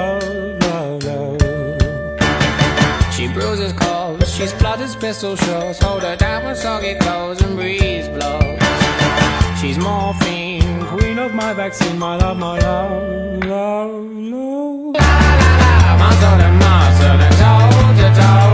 love, love, love. She bruises calls, she splutters pistol shots. Hold her down when soggy clothes and breeze blows. She's morphine, queen of my vaccine, my love, love, love. La la la, muscle and toe to toe.